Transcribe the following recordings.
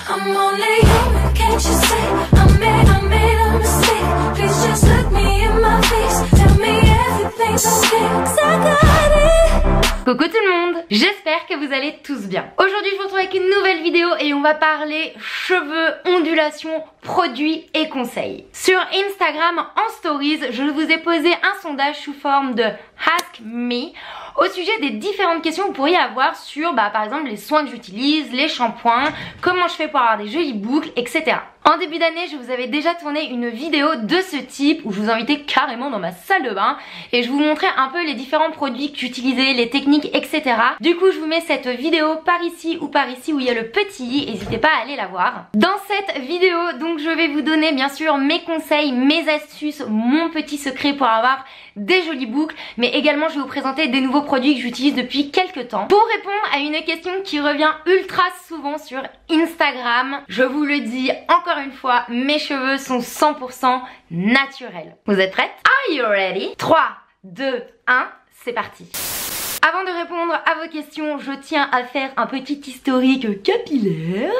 I'm only human, can't you see? I made a mistake. Please just look me in my face. Tell me everything's okay, 'cause I got it. Coucou tout le monde, j'espère que vous allez tous bien. Aujourd'hui je vous retrouve avec une nouvelle vidéo et on va parler cheveux, ondulations, produits et conseils. Sur Instagram en stories, je vous ai posé un sondage sous forme de Ask Me au sujet des différentes questions que vous pourriez avoir sur par exemple les soins que j'utilise, les shampoings, comment je fais pour avoir des jolies boucles, etc. En début d'année, je vous avais déjà tourné une vidéo de ce type où je vous invitais carrément dans ma salle de bain et je vous montrais un peu les différents produits que j'utilisais, les techniques, etc. Du coup, je vous mets cette vidéo par ici ou par ici où il y a le petit i, n'hésitez pas à aller la voir. Dans cette vidéo, donc je vais vous donner bien sûr mes conseils, mes astuces, mon petit secret pour avoir des jolies boucles, mais également je vais vous présenter des nouveaux produits que j'utilise depuis quelques temps. Pour répondre à une question qui revient ultra souvent sur Instagram, je vous le dis encore une fois, mes cheveux sont 100% naturels. Vous êtes prêtes? Are you ready? 3, 2, 1, c'est parti. Avant de répondre à vos questions, je tiens à faire un petit historique capillaire.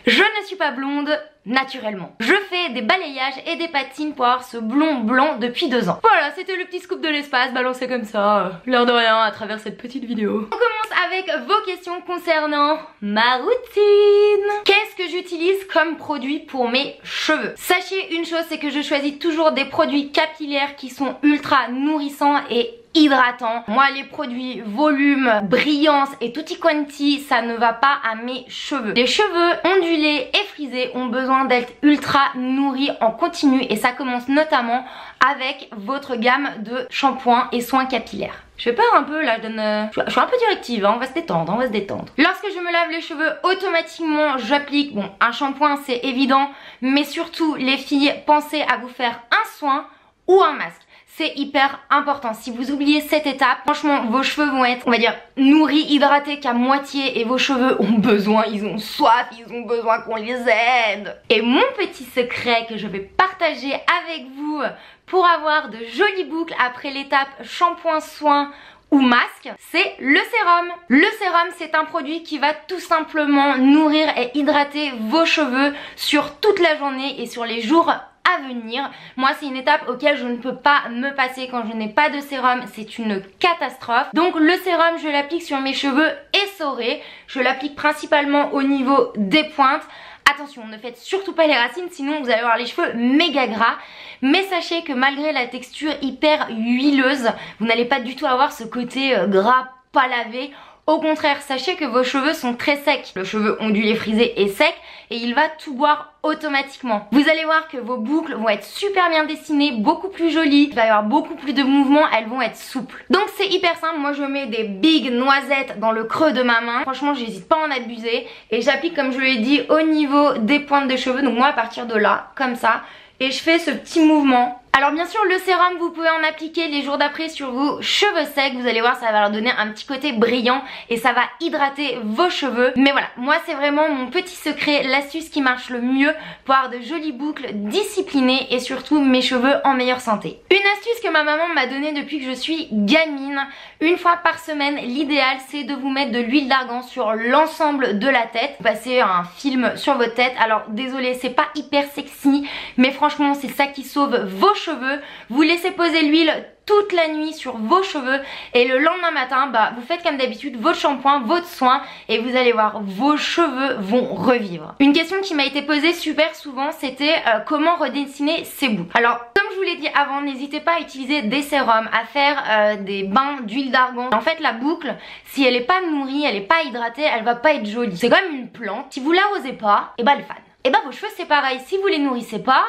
Je ne suis pas blonde naturellement. Je fais des balayages et des patines pour avoir ce blond blanc depuis 2 ans. Voilà, c'était le petit scoop de l'espace balancé comme ça, l'air de rien à travers cette petite vidéo. On commence avec vos questions concernant ma routine. Qu'est-ce que j'utilise comme produit pour mes cheveux? Sachez une chose, c'est que je choisis toujours des produits capillaires qui sont ultra nourrissants et hydratant. Moi les produits volume, brillance et tutti quanti, ça ne va pas à mes cheveux. Les cheveux ondulés et frisés ont besoin d'être ultra nourris en continu et ça commence notamment avec votre gamme de shampoings et soins capillaires. Je fais peur un peu là, je suis un peu directive, hein, on va se détendre, Lorsque je me lave les cheveux, automatiquement j'applique, un shampoing c'est évident, mais surtout les filles, pensez à vous faire un soin ou un masque. C'est hyper important. Si vous oubliez cette étape, franchement, vos cheveux vont être, on va dire, nourris, hydratés qu'à moitié et vos cheveux ont besoin, ils ont soif, ils ont besoin qu'on les aide. Et mon petit secret que je vais partager avec vous pour avoir de jolies boucles après l'étape shampoing, soin ou masque, c'est le sérum. Le sérum, c'est un produit qui va tout simplement nourrir et hydrater vos cheveux sur toute la journée et sur les jours à venir. Moi c'est une étape auquel je ne peux pas me passer quand je n'ai pas de sérum, c'est une catastrophe. Donc le sérum je l'applique sur mes cheveux essorés, je l'applique principalement au niveau des pointes. Attention, ne faites surtout pas les racines sinon vous allez avoir les cheveux méga gras. Mais sachez que malgré la texture hyper huileuse, vous n'allez pas du tout avoir ce côté gras pas lavé. Au contraire, sachez que vos cheveux sont très secs. Le cheveu ondulé, frisé est sec et il va tout boire automatiquement. Vous allez voir que vos boucles vont être super bien dessinées, beaucoup plus jolies. Il va y avoir beaucoup plus de mouvements, elles vont être souples. Donc c'est hyper simple, moi je mets des big noisettes dans le creux de ma main. Franchement j'hésite pas à en abuser et j'applique comme je l'ai dit au niveau des pointes de cheveux. Donc moi à partir de là, comme ça, et je fais ce petit mouvement. Alors bien sûr le sérum vous pouvez en appliquer les jours d'après sur vos cheveux secs, vous allez voir ça va leur donner un petit côté brillant et ça va hydrater vos cheveux. Mais voilà, moi c'est vraiment mon petit secret, l'astuce qui marche le mieux pour avoir de jolies boucles disciplinées et surtout mes cheveux en meilleure santé. Une astuce que ma maman m'a donnée depuis que je suis gamine, une fois par semaine, l'idéal c'est de vous mettre de l'huile d'argan sur l'ensemble de la tête. Vous passez un film sur votre tête, alors désolé c'est pas hyper sexy mais franchement c'est ça qui sauve vos cheveux. Vous laissez poser l'huile toute la nuit sur vos cheveux et le lendemain matin vous faites comme d'habitude votre shampoing, votre soin et vous allez voir vos cheveux vont revivre. Une question qui m'a été posée super souvent c'était comment redessiner ses boucles. Alors comme je vous l'ai dit avant, n'hésitez pas à utiliser des sérums, à faire des bains d'huile d'argan. En fait la boucle, si elle est pas nourrie, elle est pas hydratée, elle va pas être jolie. C'est comme une plante, si vous l'arrosez pas, elle fane. Et vos cheveux c'est pareil, si vous les nourrissez pas,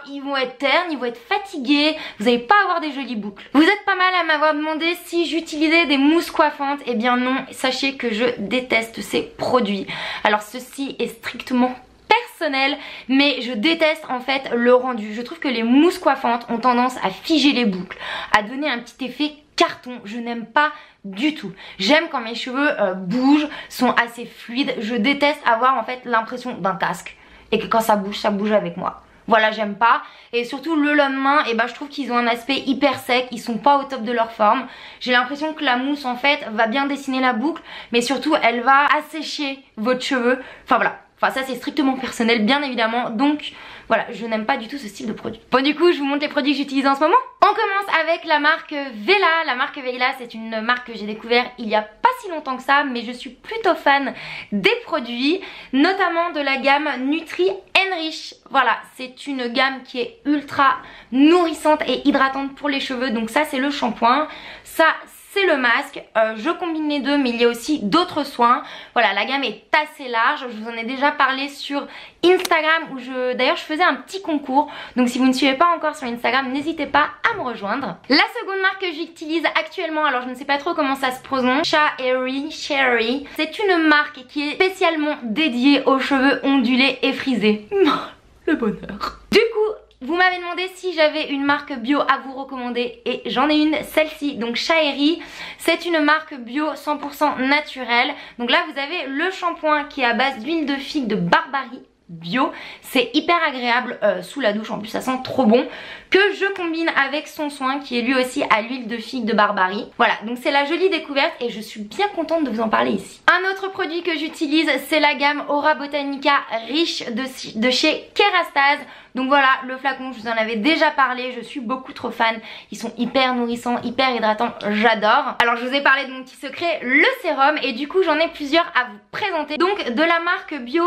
ils vont être ternes, ils vont être fatigués, vous n'allez pas avoir des jolies boucles. Vous êtes pas mal à m'avoir demandé si j'utilisais des mousses coiffantes. Eh bien non, sachez que je déteste ces produits. Alors ceci est strictement personnel, mais je déteste en fait le rendu. Je trouve que les mousses coiffantes ont tendance à figer les boucles, à donner un petit effet carton. Je n'aime pas du tout. J'aime quand mes cheveux bougent, sont assez fluides. Je déteste avoir en fait l'impression d'un casque et que quand ça bouge avec moi. Voilà, j'aime pas. Et surtout le lendemain, je trouve qu'ils ont un aspect hyper sec, ils sont pas au top de leur forme. J'ai l'impression que la mousse en fait va bien dessiner la boucle, mais surtout elle va assécher votre cheveu. Enfin voilà, Enfin ça c'est strictement personnel bien évidemment, donc voilà, je n'aime pas du tout ce style de produit. Bon du coup je vous montre les produits que j'utilise en ce moment. On commence avec la marque Vela. La marque Vela c'est une marque que j'ai découvert il y a pas si longtemps que ça, mais je suis plutôt fan des produits, notamment de la gamme Nutri Enrich. Voilà, c'est une gamme qui est ultra nourrissante et hydratante pour les cheveux, donc ça c'est le shampoing, ça c'est le masque, je combine les deux mais il y a aussi d'autres soins. Voilà, la gamme est assez large, je vous en ai déjà parlé sur Instagram où d'ailleurs je faisais un petit concours, donc si vous ne suivez pas encore sur Instagram n'hésitez pas à me rejoindre. La seconde marque que j'utilise actuellement, alors je ne sais pas trop comment ça se prononce, Cherry, c'est une marque qui est spécialement dédiée aux cheveux ondulés et frisés. Le bonheur. Du coup vous m'avez demandé si j'avais une marque bio à vous recommander et j'en ai une, celle-ci, donc Cherry. C'est une marque bio 100% naturelle. Donc là vous avez le shampoing qui est à base d'huile de figue de Barbarie bio, c'est hyper agréable sous la douche, en plus ça sent trop bon, que je combine avec son soin qui est lui aussi à l'huile de figue de Barbarie. Voilà, donc c'est la jolie découverte et je suis bien contente de vous en parler ici. Un autre produit que j'utilise c'est la gamme Aura Botanica Riche de chez Kerastase. Donc voilà, le flacon, je vous en avais déjà parlé, je suis beaucoup trop fan, ils sont hyper nourrissants, hyper hydratants, j'adore. Alors je vous ai parlé de mon petit secret, le sérum, et du coup j'en ai plusieurs à vous présenter. Donc de la marque bio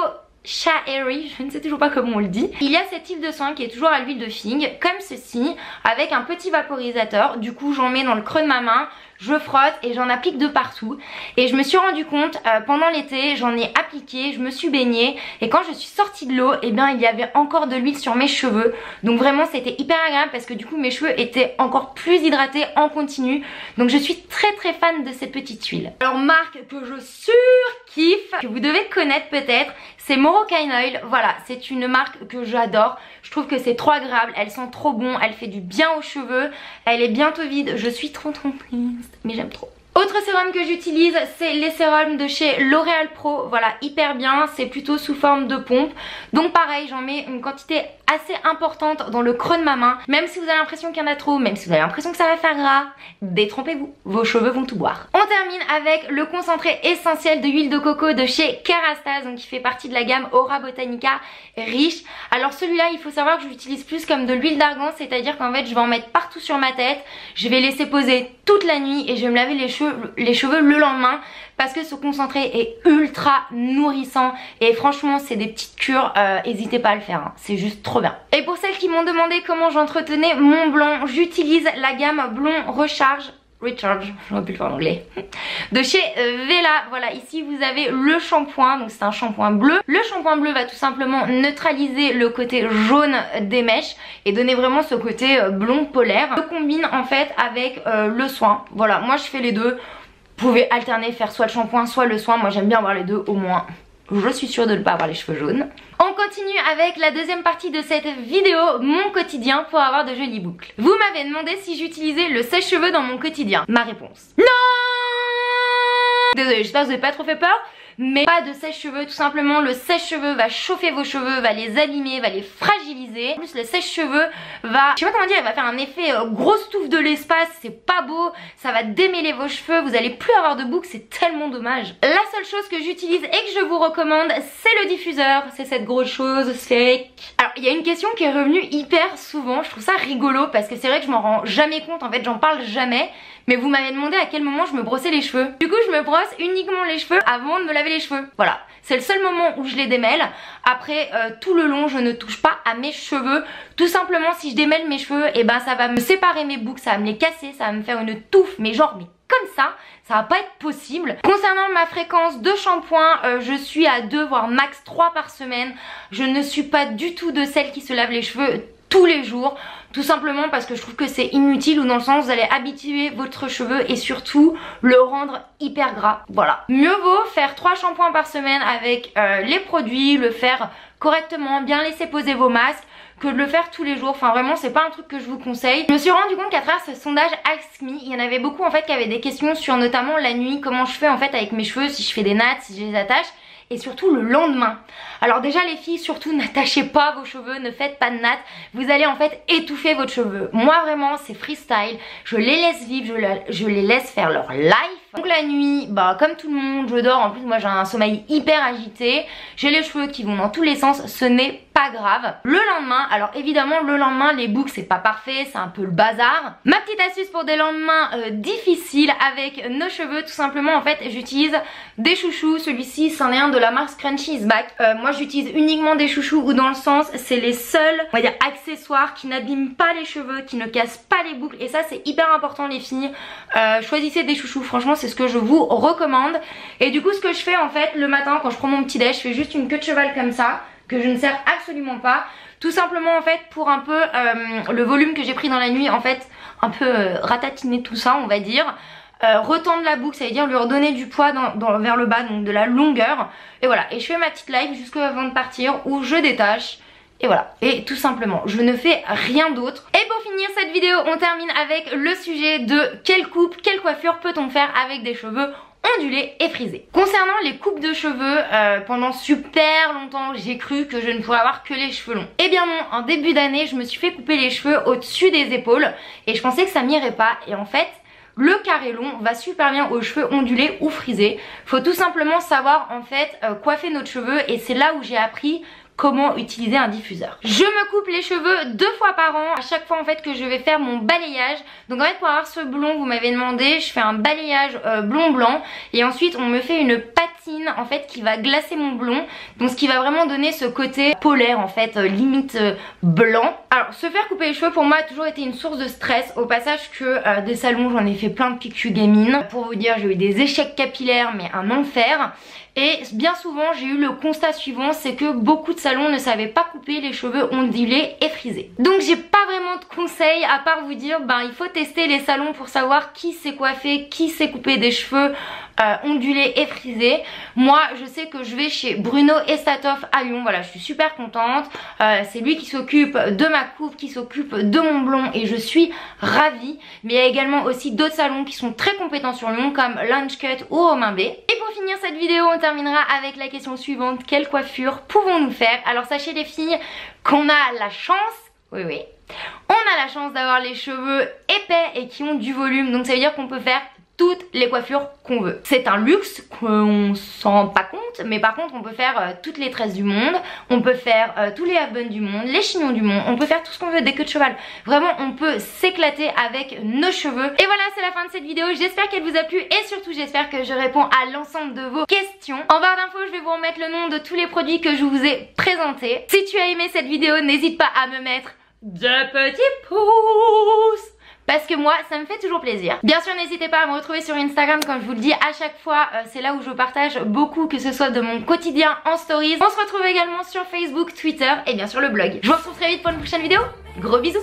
Cherry, je ne sais toujours pas comment on le dit. Il y a cette huile de soin qui est toujours à l'huile de figue, comme ceci, avec un petit vaporisateur. Du coup j'en mets dans le creux de ma main, je frotte et j'en applique de partout. Et je me suis rendu compte pendant l'été, j'en ai appliqué, je me suis baignée et quand je suis sortie de l'eau, et bien il y avait encore de l'huile sur mes cheveux. Donc vraiment c'était hyper agréable parce que du coup mes cheveux étaient encore plus hydratés en continu. Donc je suis très fan de cette petite huile. Alors marque que je surkiffe, que vous devez connaître peut-être, c'est Moroccan Oil. Voilà, c'est une marque que j'adore. Je trouve que c'est trop agréable, elle sent trop bon, elle fait du bien aux cheveux. Elle est bientôt vide, je suis trop triste, mais j'aime trop. Autre sérum que j'utilise, c'est les sérums de chez L'Oréal Pro. Voilà, hyper bien, c'est plutôt sous forme de pompe. Donc pareil, j'en mets une quantité assez importante dans le creux de ma main. Même si vous avez l'impression qu'il y en a trop, même si vous avez l'impression que ça va faire gras, détrompez-vous, vos cheveux vont tout boire. On termine avec le concentré essentiel de huile de coco de chez Kerastase, donc qui fait partie de la gamme Aura Botanica Riche. Alors celui-là, il faut savoir que je l'utilise plus comme de l'huile d'argan, c'est-à-dire qu'en fait je vais en mettre partout sur ma tête, je vais laisser poser toute la nuit et je vais me laver les cheveux le lendemain parce que ce concentré est ultra nourrissant et franchement c'est des petites cures, n'hésitez pas à le faire, hein. C'est juste trop bien. Et pour celles qui m'ont demandé comment j'entretenais mon blond, j'utilise la gamme Blond Recharge, j'aurais pu le faire en anglais, de chez Vela. Voilà, ici vous avez le shampoing, donc c'est un shampoing bleu. Le shampoing bleu va tout simplement neutraliser le côté jaune des mèches et donner vraiment ce côté blond polaire. Je combine en fait avec le soin. Voilà, moi je fais les deux. Vous pouvez alterner, faire soit le shampoing soit le soin. Moi j'aime bien avoir les deux, au moins je suis sûre de ne pas avoir les cheveux jaunes. On continue avec la deuxième partie de cette vidéo, mon quotidien pour avoir de jolies boucles. Vous m'avez demandé si j'utilisais le sèche-cheveux dans mon quotidien. Ma réponse: non. Désolée, j'espère que vous n'avez pas trop fait peur. Mais pas de sèche-cheveux, tout simplement le sèche-cheveux va chauffer vos cheveux, va les abîmer, va les fragiliser. En plus le sèche-cheveux va, je sais pas comment dire, il va faire un effet grosse touffe de l'espace, c'est pas beau, ça va démêler vos cheveux, vous allez plus avoir de boucles, c'est tellement dommage. La seule chose que j'utilise et que je vous recommande, c'est le diffuseur, c'est cette grosse chose sphérique. Alors il y a une question qui est revenue hyper souvent, je trouve ça rigolo parce que c'est vrai que je m'en rends jamais compte, en fait j'en parle jamais. Mais vous m'avez demandé à quel moment je me brossais les cheveux. Du coup je me brosse uniquement les cheveux avant de me laver les cheveux. Voilà, c'est le seul moment où je les démêle. Après tout le long je ne touche pas à mes cheveux. Tout simplement si je démêle mes cheveux, et ben ça va me séparer mes boucles, ça va me les casser, ça va me faire une touffe, mais genre mais comme ça va pas être possible. Concernant ma fréquence de shampoing, je suis à 2 voire max 3 par semaine. Je ne suis pas du tout de celle qui se lave les cheveux tous les jours, tout simplement parce que je trouve que c'est inutile, ou dans le sens vous allez habituer votre cheveu et surtout le rendre hyper gras. Voilà, mieux vaut faire 3 shampoings par semaine avec les produits, le faire correctement, bien laisser poser vos masques, que de le faire tous les jours. Enfin vraiment c'est pas un truc que je vous conseille. Je me suis rendu compte qu'à travers ce sondage Ask Me, il y en avait beaucoup en fait qui avaient des questions sur notamment la nuit, comment je fais en fait avec mes cheveux, si je fais des nattes, si je les attache, et surtout le lendemain. Alors déjà les filles, surtout n'attachez pas vos cheveux, ne faites pas de nattes, vous allez en fait étouffer votre cheveu. Moi vraiment c'est freestyle, je les laisse vivre, je les laisse faire leur life. Donc la nuit, bah comme tout le monde, je dors. En plus moi j'ai un sommeil hyper agité, j'ai les cheveux qui vont dans tous les sens, ce n'est pas grave. Le lendemain, alors évidemment le lendemain les boucles c'est pas parfait, c'est un peu le bazar. Ma petite astuce pour des lendemains difficiles avec nos cheveux, tout simplement en fait j'utilise des chouchous. Celui-ci c'en est un de la marque Scrunchie is Back. Moi j'utilise uniquement des chouchous ou dans le sens c'est les seuls on va dire accessoires qui n'abîment pas les cheveux, qui ne cassent pas les boucles, et ça c'est hyper important les filles. Choisissez des chouchous, franchement c'est ce que je vous recommande. Et du coup ce que je fais en fait le matin quand je prends mon petit déj, je fais juste une queue de cheval comme ça, que je ne sers absolument pas, tout simplement en fait pour un peu le volume que j'ai pris dans la nuit en fait, un peu ratatiner tout ça on va dire. Retendre la boucle, ça veut dire lui redonner du poids vers le bas, donc de la longueur. Et voilà, et je fais ma petite live jusqu'avant de partir où je détache. Et voilà, et tout simplement, je ne fais rien d'autre. Et pour finir cette vidéo, on termine avec le sujet de quelle coupe, quelle coiffure peut-on faire avec des cheveux ondulés et frisés. Concernant les coupes de cheveux, pendant super longtemps j'ai cru que je ne pourrais avoir que les cheveux longs. Et bien non, en début d'année je me suis fait couper les cheveux au-dessus des épaules et je pensais que ça m'irait pas, et en fait le carré long va super bien aux cheveux ondulés ou frisés. Faut tout simplement savoir en fait coiffer notre cheveu, et c'est là où j'ai appris comment utiliser un diffuseur. Je me coupe les cheveux 2 fois par an à chaque fois en fait que je vais faire mon balayage. Donc en fait pour avoir ce blond, vous m'avez demandé, je fais un balayage blond blanc et ensuite on me fait une patine en fait qui va glacer mon blond, donc ce qui va vraiment donner ce côté polaire en fait, limite blanc. Alors se faire couper les cheveux pour moi a toujours été une source de stress, au passage que des salons j'en ai fait plein depuis que je suis gamine. Pour vous dire, j'ai eu des échecs capillaires mais un enfer. Et bien souvent j'ai eu le constat suivant, c'est que beaucoup de salons ne savaient pas couper les cheveux ondulés et frisés. Donc j'ai pas vraiment de conseils à part vous dire il faut tester les salons pour savoir qui sait coiffer, qui sait couper des cheveux ondulés et frisés. Moi je sais que je vais chez Bruno Estatoff à Lyon, voilà, je suis super contente. C'est lui qui s'occupe de ma coupe, qui s'occupe de mon blond et je suis ravie. Mais il y a également aussi d'autres salons qui sont très compétents sur Lyon comme Lunch Cut ou Romain B. Et pour finir cette vidéo, on terminera avec la question suivante: quelle coiffure pouvons-nous faire? Alors sachez les filles qu'on a la chance, oui, on a la chance d'avoir les cheveux épais et qui ont du volume, donc ça veut dire qu'on peut faire toutes les coiffures qu'on veut. C'est un luxe qu'on s'en rend pas compte, mais par contre on peut faire toutes les tresses du monde, on peut faire tous les half buns du monde, les chignons du monde, on peut faire tout ce qu'on veut, des queues de cheval. Vraiment on peut s'éclater avec nos cheveux. Et voilà, c'est la fin de cette vidéo, j'espère qu'elle vous a plu et surtout j'espère que je réponds à l'ensemble de vos questions. En barre d'infos je vais vous remettre le nom de tous les produits que je vous ai présentés. Si tu as aimé cette vidéo, n'hésite pas à me mettre de petits pouces, parce que moi ça me fait toujours plaisir. Bien sûr n'hésitez pas à me retrouver sur Instagram, comme je vous le dis à chaque fois, c'est là où je partage beaucoup, que ce soit de mon quotidien en stories. On se retrouve également sur Facebook, Twitter et bien sûr le blog. Je vous retrouve très vite pour une prochaine vidéo. Gros bisous.